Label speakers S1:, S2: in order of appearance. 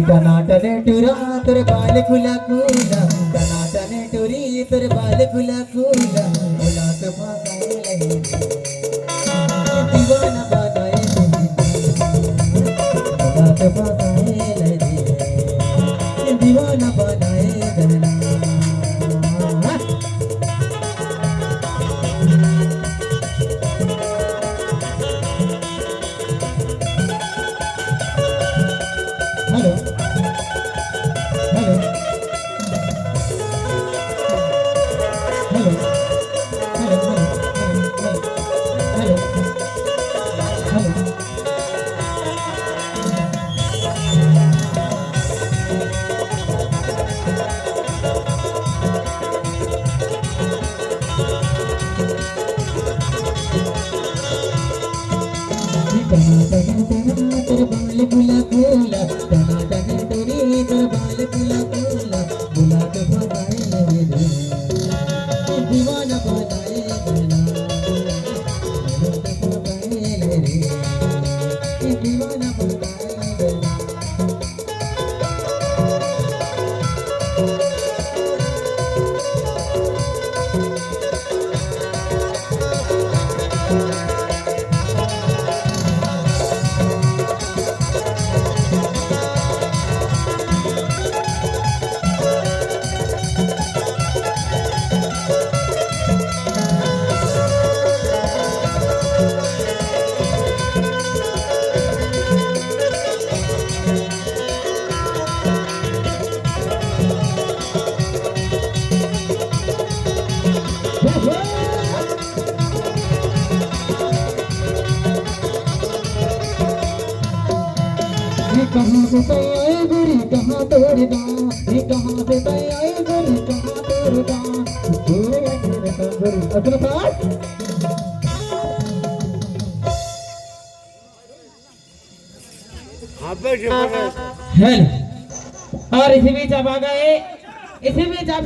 S1: टनाटने टुरा तेरे बाल खुला खुला टनाटने टुरी तेरे बाल खुला खुला बुला तो पाए लगे दीवाना बनाए बुला तो पाए लगे दीवाना बनाए दरना hello hello hello hello hello hello तेरे बाल खुला खुला टनाटन तेरी तेरे बाल खुला खुला बुला तो भगाए लगे दीवाना बनाए बना बुला तो भगाए लगे दीवाना बनाए बना कहाँ से आए गुरी कहाँ तोड़दा ये कहाँ से आए गुरी कहाँ तोड़दा तेरे अंदर का गुरी असल साथ
S2: हेलो और इसी बीच अब आ गए इसी बीच आप